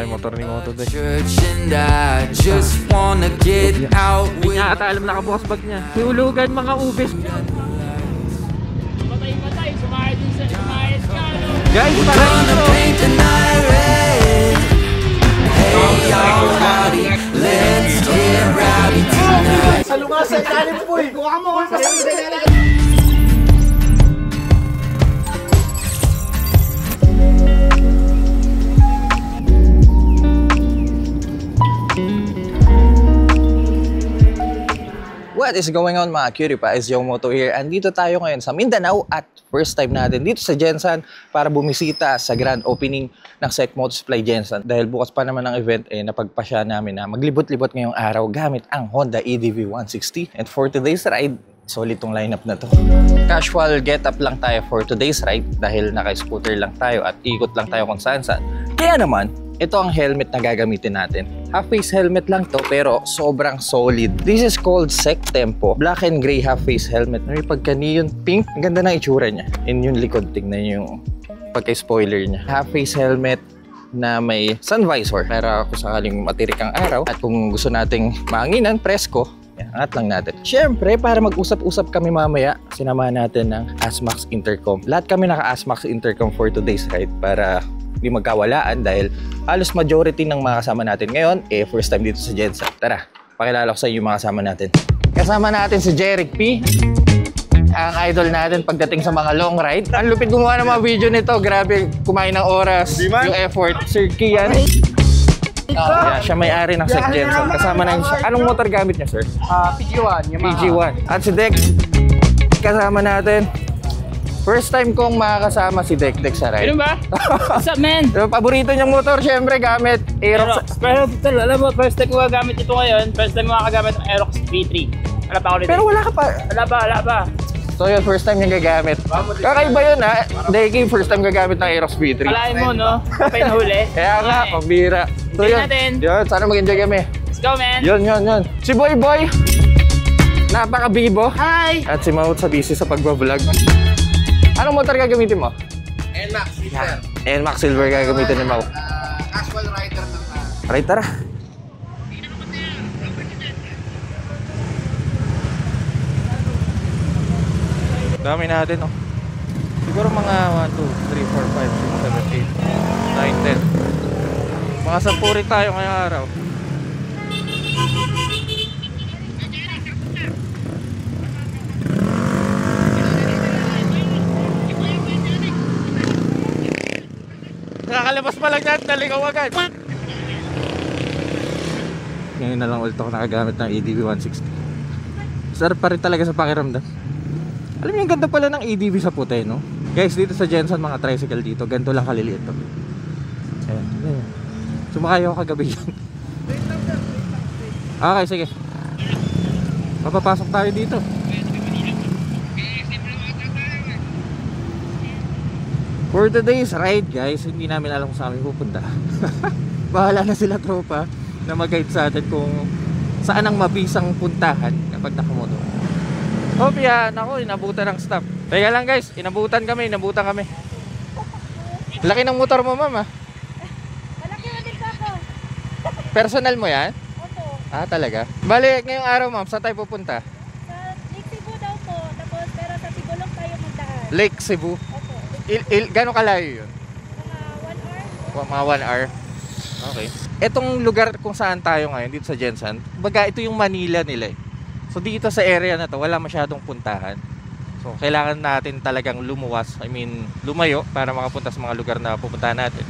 yung motor ni Moto Deck. Hindi niya ata alam nakabukas bag niya. Hulugan mga ubis. Patay, sumayad din sa sumayad ka. Guys, parang ito. Sa lugar sa ilalim po eh. Kuha mo sa ilalim. What is going on mga cutie pies? Yung Moto here. Andito tayo ngayon sa Mindanao at first time natin dito sa Gensan para bumisita sa grand opening ng SEC Moto Supply Gensan. Dahil bukas pa naman ang event, napagpasya namin na maglibot-libot ngayong araw gamit ang Honda EDV 160. And for today's ride, solid tong lineup na to. Casual get-up lang tayo for today's ride dahil naka-scooter lang tayo at ikot lang tayo kung saan-saan. Kaya naman, ito ang helmet na gagamitin natin. Half-face helmet lang to pero sobrang solid. This is called SEC Tempo. Black and gray half-face helmet. May pagka-neon pink. Ang ganda ng itsura niya. In yung likod, tingnan yung pagka-spoiler niya. Half-face helmet na may sun visor para kung sakaling matirik ang araw at kung gusto nating maanginan, presko, angat lang natin. Siyempre, para mag-usap-usap kami mamaya, sinamahan natin ng ASMAX Intercom. Lahat kami naka-ASMAX Intercom for today's ride para hindi magkawalaan dahil halos majority ng mga kasama natin ngayon first time dito sa Gensan. Tara, pakilala ko sa inyo yung mga kasama natin. Kasama natin si Jeric P, ang idol natin pagdating sa mga long ride. Ang lupit gumawa ng mga video nito, grabe kumain ng oras, yung effort. Sir Kian, siya may-ari ng SEC Gensan. Kasama na siya. Anong motor gamit niya, sir? PG1. PG1. At si Dex, kasama natin. First time kong makakasama si Dex sa ride. Ano ba? What's up, man? Paborito niyang motor, syempre, gamit Aerox. Pero alam mo, first time ko gagamit ito ngayon. First time makakagamit ng Aerox V3. Wala pa ako nito. Pero wala ka pa. Wala pa. So yun, first time niyang gagamit. Kakaiba yun ha. Deki, first time gagamit ng Aerox V3. Kalahin mo, no? Kapay na huli. Kaya nga, pambira. So yun, sana mag-enjoy kami. Let's go, man. Yun. Si Boy Boy. Napaka-bibo. Hi! At si Maut sa busy sa pagbablog. Anong motor gagamitin mo? NMAX Silver. NMAX Silver gagamitin ni Mau. Casual rider lang. Right, tara. Dami natin, oh. Siguro mga 1, 2, 3, 4, 5, 6, 7, 8, 9, 10. Mga 10 rin tayo ngayong araw. Nakakalabas pa lang yan, naligaw agad. Ngayon na lang ulit ako nakagamit ng EDV 160. Sarap pa rin talaga sa pakiramdam. Alam niyo, yung ganda pala ng EDV sa puti, no? Guys, dito sa Gensan, mga tricycle dito, ganito lang kaliliit to. Ayan. Sumakay ako kagabi yan. Okay, sige. Papapasok tayo dito. For today's ride, guys, hindi namin alam kung saan kami pupunta. Bahala na sila tropa na mag-guide sa atin kung saan ang mabisang puntahan kapag nakamoto. Hope yan, ako, inabutan ng stop. Teka lang guys, inabutan kami. Laki ng motor mo, mama. Malaki na din ako. Personal mo yan? Opo. Ah, talaga? Bali, ngayong araw, ma'am, saan tayo pupunta? Sa Lake Cebu daw po. Tapos, pero sa Sigulong tayo magdaan. Lake Cebu. Opo. Gano'ng kalayo yun? Mga 1 hour. Mga 1 hour. Okay. Etong lugar kung saan tayo ngayon dito sa Gensan, baga ito yung Manila nila eh. So dito sa area na to, wala masyadong puntahan. So kailangan natin talagang lumuwas, lumayo para makapunta sa mga lugar na pupuntahan natin.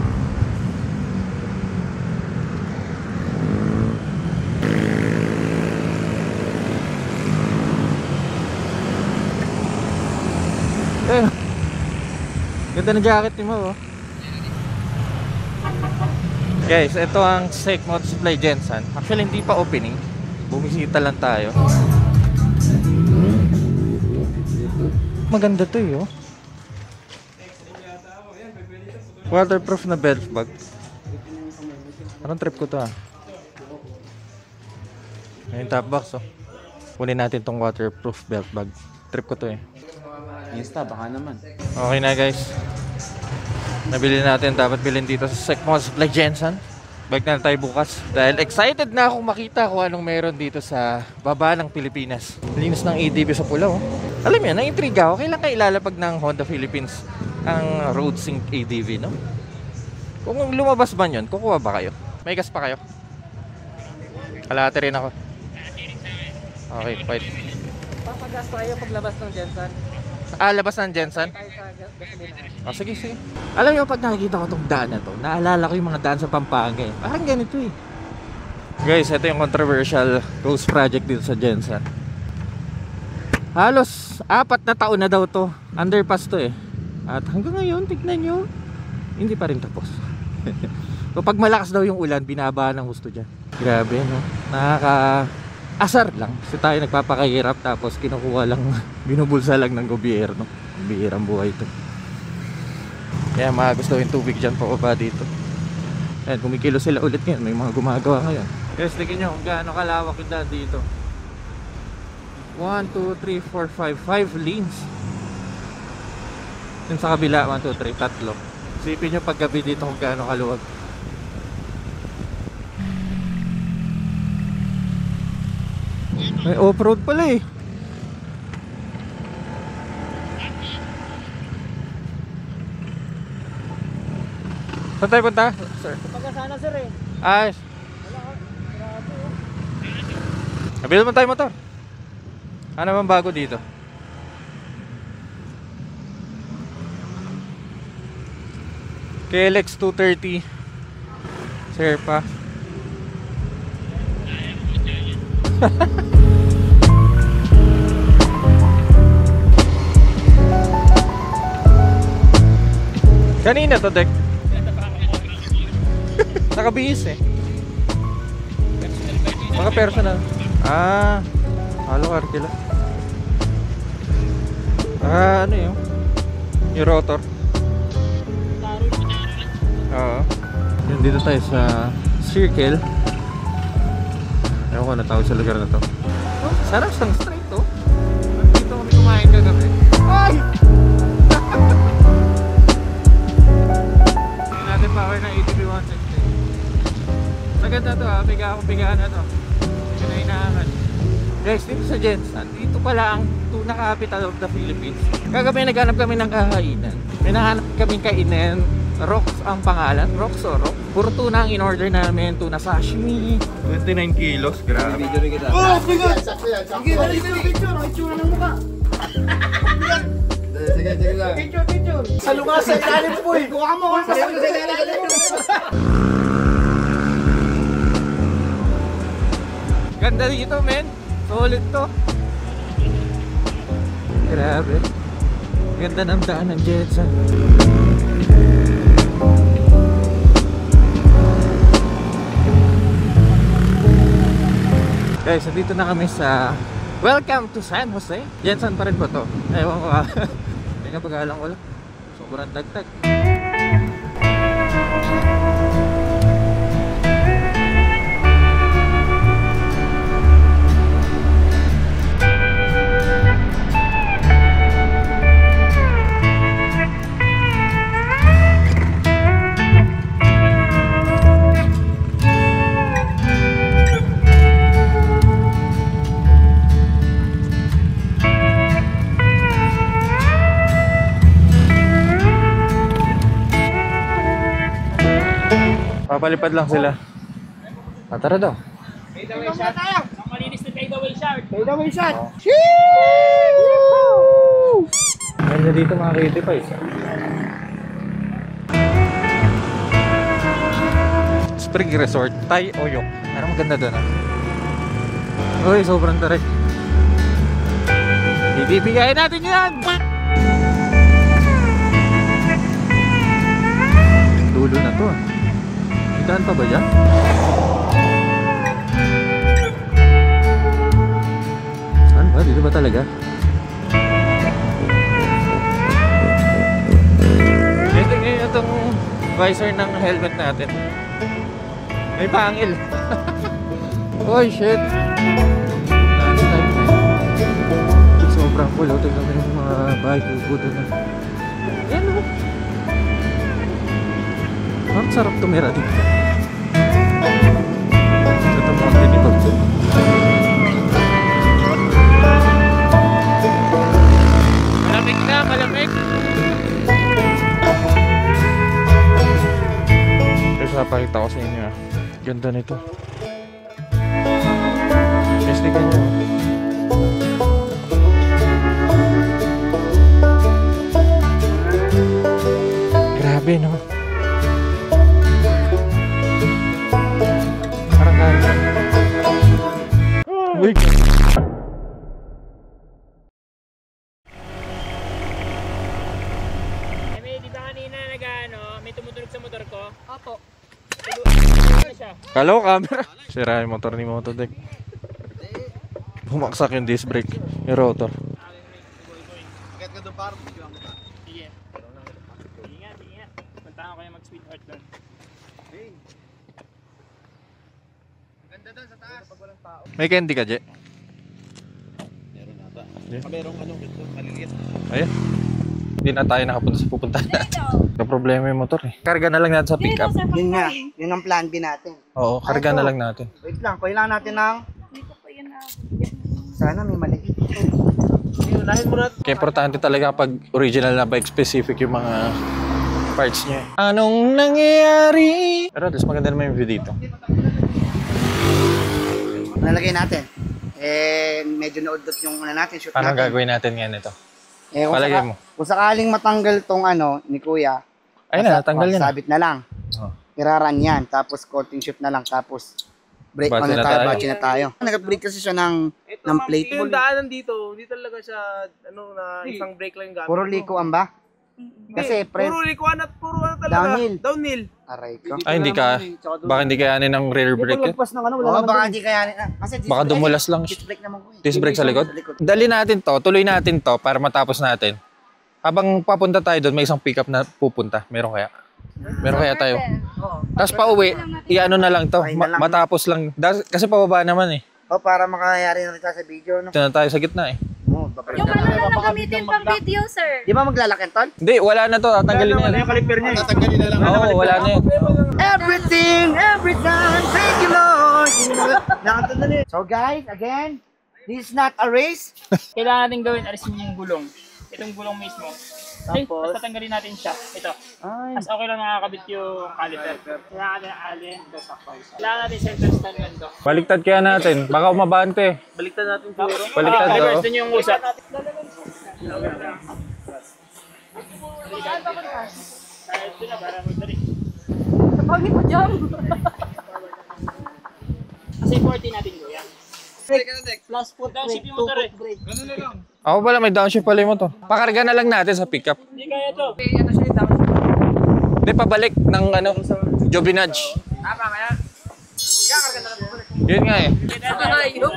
Ganda na jacket ni Mo, oh. Guys, ito ang SEC Moto Supply Gensan. Actually, hindi pa opening. Bumisita lang tayo. Maganda to, oh. Waterproof na belt bag. Anong trip ko to, ah? Ayun, top box, oh. Kunin natin tong waterproof belt bag. Trip ko to, eh. Insta, baka naman. Okay na guys. Nabili natin, dapat bilhin dito sa SEC Moto Supply Gensan. Bike na tayo bukas. Dahil excited na akong makita kung anong meron dito sa baba ng Pilipinas. Linis ng ADB sa pula, oh. Alam mo yan, na-intriga ako. Kailan kayo ilalapag ng Honda Philippines ang Road Sync ADB, no? Kung lumabas man yun, kukuha ba kayo? May gas pa kayo? Kalahati rin ako. Okay, fight. Papagas tayo paglabas ng Jensen. Labas ng Jensen? Oh, sige, sige. Alam niyo, pag nakikita ko tong daan na to, naalala ko yung mga daan sa Pampanga eh. Parang ganito eh. Guys, ito yung controversial ghost project dito sa Jensen. Halos 4 na taon na daw to. Underpass to eh. At hanggang ngayon, tignan nyo, hindi pa rin tapos. So pag malakas daw yung ulan, binaba ng gusto dyan. Grabe, no? Nakaka-asar lang. Kasi tayo nagpapakahirap tapos kinukuha lang, binubulsa lang ng gobyerno. Bihirang buhay ito. Kaya gusto yung tubig dyan pababa dito. Ayan, kumikilo sila ulit ngayon. May mga gumagawa ngayon. Guys, tignan nyo kung gaano kalawak yung daan dito. 1, 2, 3, 4, 5 lanes. Yung sa kabila, 1, 2, 3, 3. Isipin nyo paggabi dito kung gaano kaluwag. May off-road pala eh. Saan tayo punta, sir? Pagkasana sir eh. Ayos. Nabil mo tayo motor. Ano naman bago dito? KLX 230 Sherpa. Kanina to, Dek. Nakabihis eh. Mga personal. Halo Arkila. Ano yun? Yung rotor. Oo. Yun, dito tayo sa circle. Ewan ko na tawag sa lugar na to. Oh, sarap sang straight to. Dito kami kumain kagabi. Ay! Hindi natin power ng ATV 160. Maganda to ha, bigaan na to. Hindi na inaangan. Guys, dito sa Jensen, dito pala ang tuna capital of the Philippines. Kagabi naghanap kami ng kakainan. May nahanap kaming kainan. Rocks ang pangalan. Rocks o Rock. Puro tuna ang in-order namin. Tuna sashimi. 29 kilos. Grabe. Oh, sige! Sige, dali sa picture. Ang itsura ng mukha. Sige lang. Picture. Sa lugar sa ilalim po eh. Kuha mo. Ganda dito, men. Solid to. Grabe. Ganda ng daan ng Jensen. Guys, dito na kami sa Welcome to San Jose. Jensen pa rin ba to? Ewan ko ha. Hindi nga pag-alang ko lang. Sobrang dagdag. Papalipad lang sila. Tara daw. Fade away shot. Ang malinis na fade away shot. Fade away shot. Ganda dito mga kitty pa isa. Spring Resort, Thai Oyok. Ano maganda doon ah? Uy, sobrang tarik. Ibibigayin natin yan! Dulo na to ah. Daan pa ba yan? Ano ba? Dito ba talaga? Ito ngayon itong visor ng helmet natin. May pangil. Oh shit. Sobrang cool. Tignan mo yung mga bahay kukuto na. Yan o. Ang sarap tumira dito. Malamig na, malamig. Guys, napakita ko sa inyo ah. Ganda nito. Guys, tignan nyo. Grabe, no? Parang kaya. Uy! Di ba kanina may tumutunog sa motor ko? Opo. Ano siya? Kala ko camera. Sira yung motor ni Motodek. Bumaksak yung disc brake, yung rotor. Sige. Ingat. Puntahan ko yung mag-sweetheart doon. May candy ka, Je? Merong ano, maliliit. Ayan. Hindi na tayo nakapunta sa pupuntahan natin. May problema yung motor eh. Karga na lang natin sa pickup. Yun nga, yun ang plan B natin. Oo, karga na lang natin. Wait lang, kailangan natin ng... Dito po yun na. Sana may maliit. Kaya importante talaga pag original na bike specific yung mga parts niya. Anong nangyayari? Pero at least maganda naman yung view dito. Nalagay natin. Medyo naudot yung ano natin, shoot Paano natin. gagawin natin ngayon ito? Kung Palagay mo. Kung sakaling matanggal tong ano ni Kuya, Ayun na, natanggal yan. sabit na lang. Oh. Iraran yan, tapos coating shoot na lang, tapos brake Battery na na tayo, tayo. battery na tayo. Nag-upgrade kasi siya ng plate. Yung daanan dito, hindi talaga siya ano na isang brake lang gamit. Puro likuan ba? Kasi Puro likuan at puro ano talaga. Downhill. Downhill. Aray ko. Ay, hindi ka. Baka hindi kayanin ng rear brake eh. Oo, baka hindi kaya. Kasi Baka dumulas lang. disc brake naman ko eh. Disc brake sa likod? Dali natin to, tuloy natin to para matapos natin. Habang papunta tayo doon, may isang pickup na pupunta. Meron kaya? Meron kaya tayo? Tapos pa uwi, iano na lang to. Matapos lang. Kasi pababa naman eh. O, para makayari na rin sa video, no? Dito na tayo sa gitna eh. Oo, babalik Yung na ano tayo. na gamitin pang video, sir. Di ba maglalakin, Tol? Hindi, wala na to. Tatanggalin na yan. Kaliper niya. Oo, wala na yan. Everything, every time, thank you, Lord. Nakantod na rin. So, guys, again, this is not a race. Kailangan natin gawin, alisin yung gulong. Itong gulong mismo. Tapos? Tapos tatanggalin natin siya. Ito. Ay, Tapos okay lang nakakabit yung caliper. Kailangan natin alin. Kailangan natin center stand ganito. Baliktad kaya natin. Baka umabante. Baliktad natin siguro. Baliktad daw. Reverse din yung usap. Ito na para magdali. Pangit mo dyan. Kasi 40 natin ko yan. plus foot Downshift yung motor eh. Ako pala, may downshift pala yung motor. Pakarga na lang natin sa pickup. Hindi kaya to. Hindi, pabalik ng ano, Jobinage. Yun nga eh.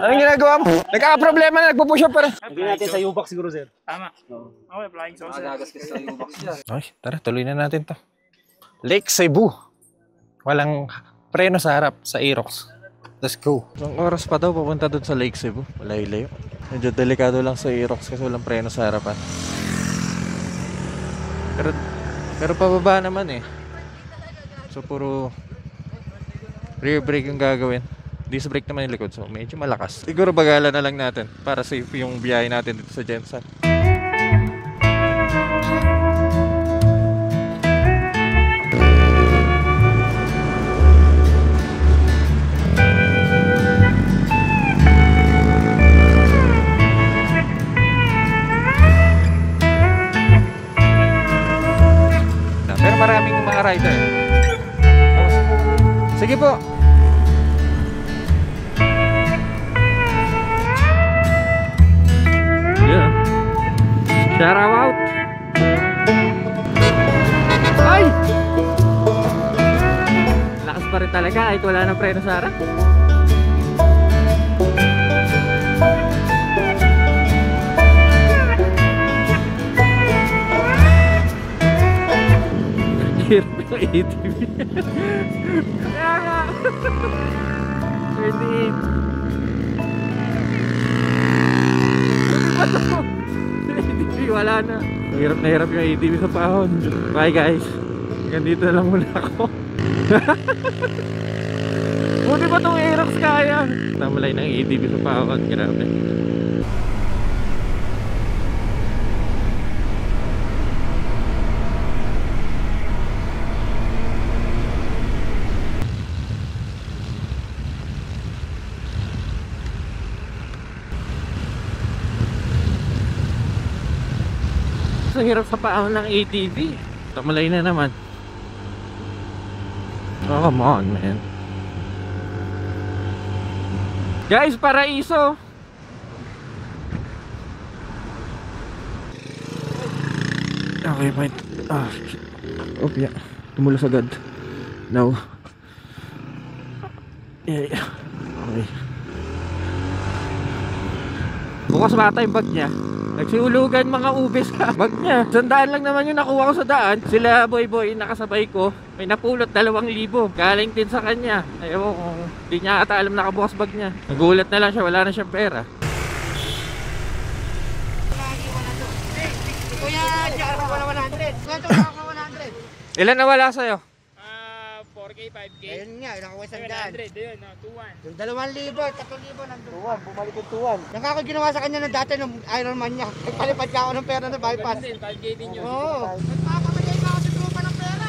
Anong ginagawa mo? Nagkakaproblema na, nagpo-push up pa rin. Lagyan natin sa U-box siguro, sir. Tama. Okay, flying saucer. Ay, tara, tuloy na natin to. Lake Cebu. Walang preno sa harap, sa Aerox. Let's go. Isang oras pa daw papunta doon sa Lake Cebu. Malayo-layo. Medyo delikado lang sa Aerox kasi walang preno sa harapan. Pero pababa naman eh. So puro rear brake yung gagawin. Disc brake naman yung likod. So medyo malakas. Siguro bagala na lang natin para safe yung biyahe natin dito sa Jensen. Pero maraming mga rider. Sige po. Yeah. Shout out. Ay! Lakas pa rin talaga kahit wala ng preno sa harap. Hirap yung ATV. Kaya nga. 28. ATV, wala na. Hirap na hirap yung ATV sa pahon. Bye guys. Hanggang dito na lang muna ako. Buti ba itong Aerox kaya? Tamalay ng ADB sa Pawat, grabe. Sa hirap sa paa ng ATV. Tamalay na naman. Oh, come on, man. Guys, paraiso. Okay, fine. Shit. Oh, yeah. Tumulos agad. Now. Yeah. Okay. Bukas bata yung bag niya. Nagsiulugan mga ubes ka. Bag niya. Sandaan lang naman yung nakuha ko sa daan. Sila boy nakasabay ko. May napulot 2,000. Galing din sa kanya. Ayaw kung di niya ata alam nakabukas bag niya. Nagulat na lang siya. Wala na siyang pera. Kuya, diyan ako na 100. Kwento ko ako 100. Ilan na wala sa'yo? 4K, 5K. Ayun nga, nakuha sa daan. 700, yun, 2-1. Yung 2,000, 3,000 nandun. Bumalik yung 2,1. Yung ako ginawa sa kanya na dati ng Iron Man niya. Nagpalipad ka ako ng pera na bypass. 5K din yun. Oo. Nagpapamagay ka ako sa grupa ng pera.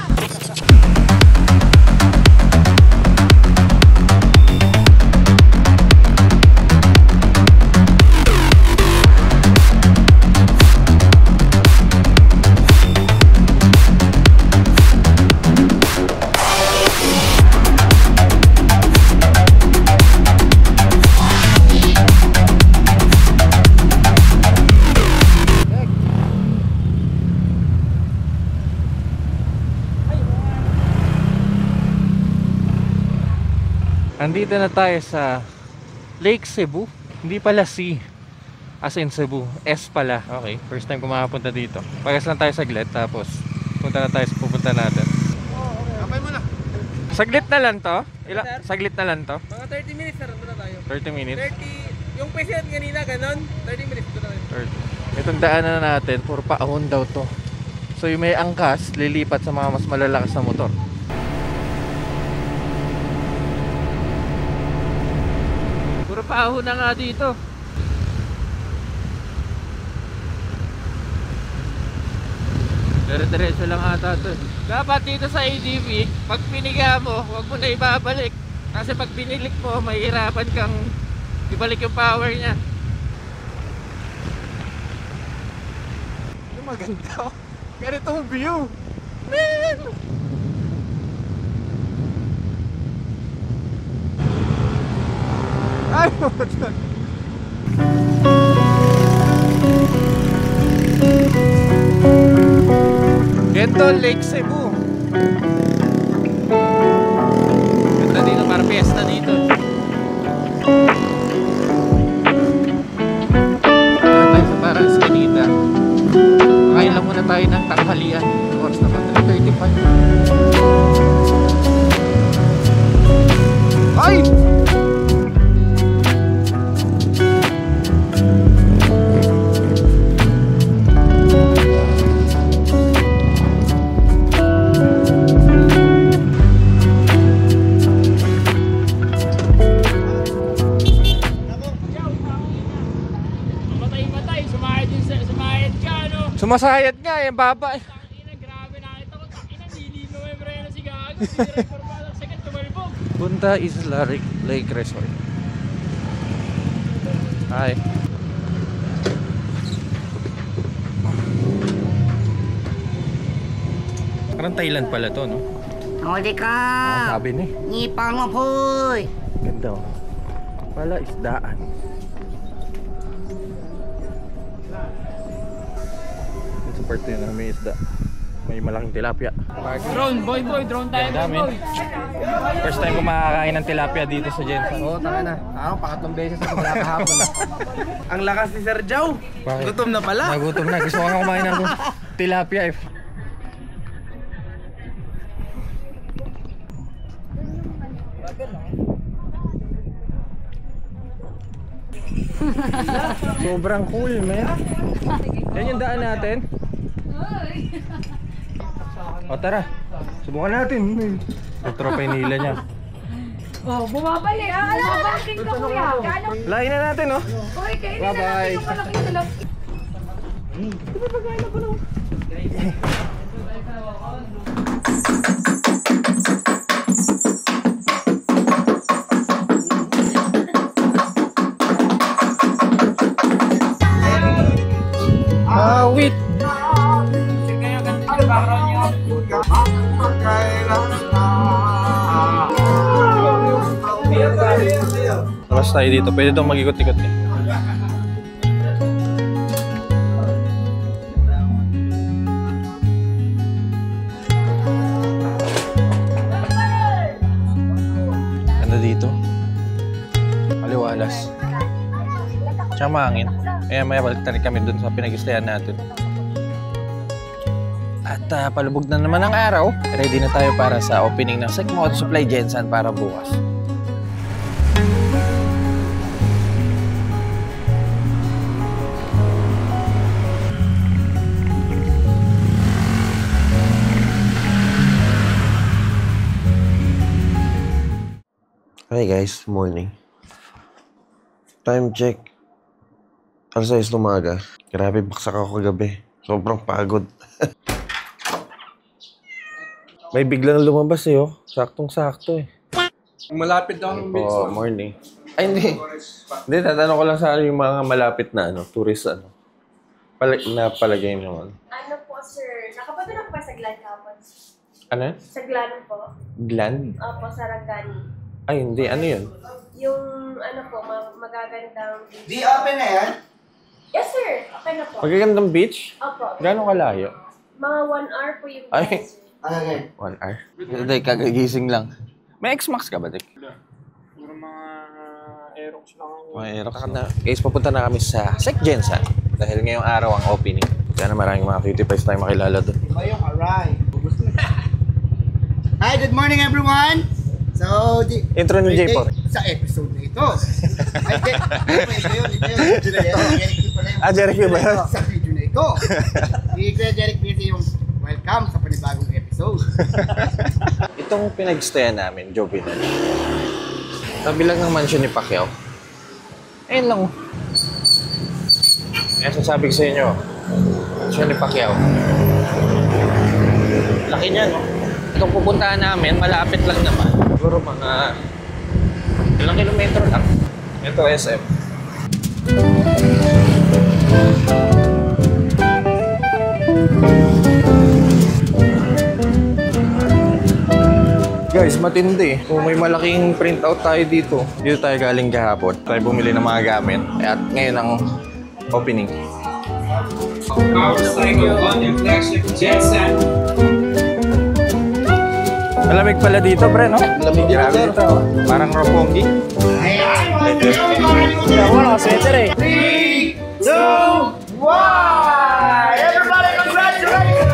Andito na tayo sa Lake Cebu. Hindi pala C as in Cebu, S pala. Okay, first time ko makapunta dito. Pagas lang tayo saglit, tapos punta na tayo sa pupunta natin. Kapay mo na. Saglit na lang to? Saglit na lang to? Mga 30 minutes na na tayo. 30 minutes? 30, yung peset kanina, ganon. 30 minutes na tayo. 30. Itong daanan na natin, puro paahon daw to. So yung may angkas, lilipat sa mga mas malalakas na motor. Puro paahon na nga dito. Dire-diretso lang ata to. Dapat dito sa ADV, pag piniga mo, huwag mo na ibabalik. Kasi pag binilik mo, mahihirapan kang ibalik yung power niya. Yung maganda. Ganitong view. Man! Ay, Gento Lake Cebu. Ganda dito, para fiesta dito. Para tayo sa parang Escanita. Kakain lang muna tayo ng tanghalian. Oras na ba? 3:35. Ay! Sumasayad nga, yung baba. Grabe, nakita ko, hindi mo may breno si Gago. Hindi reformado sa second tumalbog. Punta Isla Lake Resort. Hi. Parang Thailand pala to, no? Huli ka! Sabi ni. Ngipang mo poy! Ganda, oh. Pala isdaan. Ito sa parte na may isda. May malaking tilapia. Drone, boy, drone tayo, Dami. boy. First time ko makakain ng tilapia dito sa Jensen. Oo, tama na. Ako, pangatlong beses ako wala kahapon. Ang lakas ni Sir Jow. Bakit? Gutom na pala. Nagutom na. Gusto ko nga kumain ng tilapia eh. Sobrang cool, man. Yan yung daan natin. O tara, subukan natin. Yung tropa nila niya. Oh, bumabalik. Bumabalik ka, kuya. Lain na natin, no? Uy, kainin na natin yung malaki na lang. Awit! Kayo, ganito yung background nyo. Labas tayo dito. Pwede itong mag-ikot-ikot eh. Ano dito? Maliwalas. Tsaka mahangin. Maya balik na rin kami dun sa pinag-istayan natin. At palubog na naman ang araw. Ready na tayo para sa opening ng Sec Motor Supply Gensan para bukas. Hi guys, morning. Time check. Alas 6 ng umaga. Grabe, baksak ako kagabi. Sobrang pagod. May biglang lumabas eh, oh. Saktong-sakto eh. Malapit daw ng beach. Oh, morning. Ay, hindi. Hindi, tatanong ko lang sa yung mga malapit na, tourist, na palagay naman. Ano po, sir? Nakapunta na po sa Glan kapon. Ano? Sa Glan po. Gland? Opo, sa Ragani. Ay, hindi. Ano yun? Yung, ano po, magagandang beach. Di open na yan? Yes, sir. Okay na po. Magagandang beach? Opo. Gano'ng kalayo? Mga 1 hour po yung Ay. beach, sir. Okay. 1 hour. Hindi, kagagising lang. May X-Max ka ba, Dik? Puro mga Aerox lang ako. May Aerox na. Guys, papunta na kami sa Sec Gensan. Dahil ngayong araw ang opening. Kaya na maraming mga cutie pies tayo makilala doon. Ayong alright. Hi, good morning everyone! So, Intro ni Jay po. Sa episode na ito. Ay, ito yun. Jeric ba yun? Sa video na ito. Si Kuya Jeric Busy yung welcome sa panibagong episode. Itong pinag-stayan namin, Jovinal. Tabi lang ng mansion ni Pacquiao. Ayun lang. Kaya sasabi ko sa inyo, mansion ni Pacquiao. Laki niya, no? Itong pupuntahan namin, malapit lang naman. Siguro mga ilang kilometro lang. Ito, SM. Guys, matindi. Kung may malaking printout tayo dito tayo galing kahapon. Tayo bumili ng mga gamit. At ngayon ang opening. Power Cycle 1 and flagship Gensan. Malamig pala dito, pre, no? Malamig dito. Parang Roppongi. Wala ka sweater eh. 3, 2, 1! Everybody congratulations!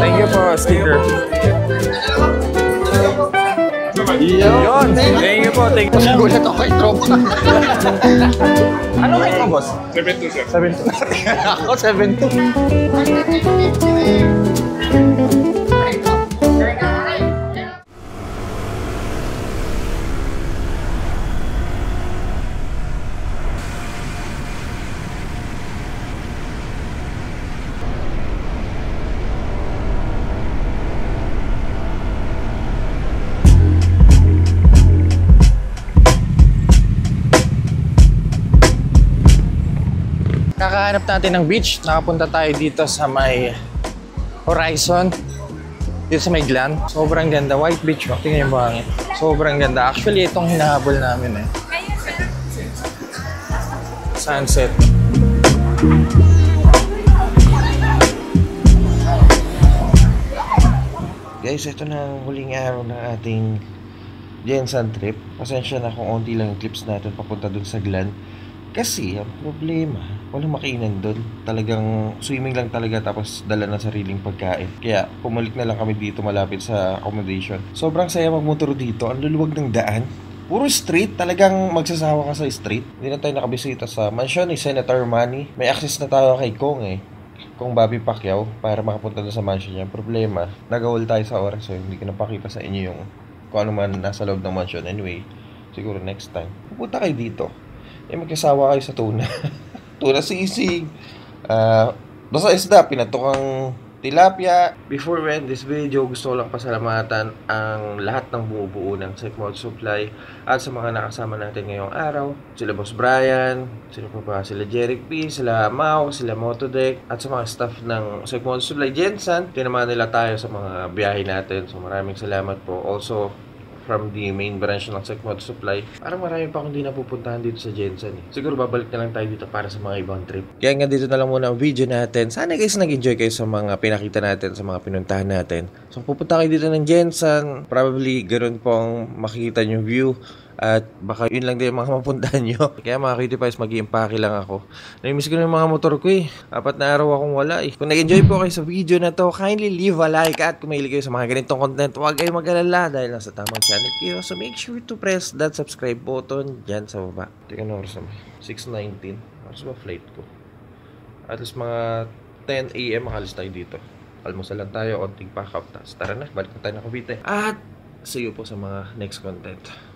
Thank you for sticker. Yun! Thank you po. Thank you. Nagulat ako kay tropa. Ano kayo mo, boss? 7-2, sir. 7-2. Ako, 7-2. Kakahanap natin ng beach. Nakapunta tayo dito sa may Horizon. Dito sa may Glan. Sobrang ganda. White beach. Oh. Tingnan yung buhangin. Sobrang ganda. Actually, itong hinahabol namin eh. Sunset. Guys, ito na ang huling araw ng ating Jensan trip. Pasensya na kung onti lang yung clips natin papunta dun sa Glan. Kasi, ang problema, walang makainan dun. Talagang swimming lang talaga tapos dala ng sariling pagkain. Kaya, pumalik na lang kami dito malapit sa accommodation. Sobrang saya magmotor dito. Ang luluwag ng daan. Puro street, talagang magsasawa ka sa street. Hindi na tayo nakabisita sa mansion ni Senator Manny. May access na tayo kay Kong Kung Bobby Pacquiao para makapunta na sa mansion niya. Problema, nagawal tayo sa oras so hindi ko napakita sa inyo yung kung ano man nasa loob ng mansion. Anyway, siguro next time. Pupunta kayo dito. Magkasawa kayo sa tuna. Tuna sisig. Basta isda, pinatukang tilapia. Before we end this video, gusto ko lang pasalamatan ang lahat ng bumubuo ng Sec Moto Supply at sa mga nakasama natin ngayong araw. Sila Boss Brian, sila pa ba? Sila Jeric P, sila Mau, sila Motodeck, at sa mga staff ng Sec Moto Supply Jensan. Tinamahan nila tayo sa mga biyahe natin. So maraming salamat po. Also, from the main branch ng Sec Moto Supply, parang marami pa akong hindi napupuntahan dito sa Jensan Siguro babalik na lang tayo dito para sa mga ibang trip. Kaya nga dito na lang muna ang video natin. Sana guys nag-enjoy kayo sa mga pinakita natin, sa mga pinuntahan natin. So pupunta kayo dito ng Jensan, probably ganoon po ang makikita nyo view. At baka yun lang din yung mga mapuntahan nyo. Kaya mga cutie pies, mag-i-impake lang ako. Namimiss ko na yung mga motor ko 4 na araw akong wala Kung nag-enjoy po kayo sa video na to, kindly leave a like. At kung mahilig kayo sa mga ganitong content, huwag kayong mag-alala dahil nasa tamang channel kayo. So make sure to press that subscribe button dyan sa baba. Teka na oras naman. 6:19. Oras ba flight ko? At least mga 10 AM makalis tayo dito. Almusal lang tayo, onting pack up. Tara na, balik na tayo na Cavite. At see you po sa mga next content.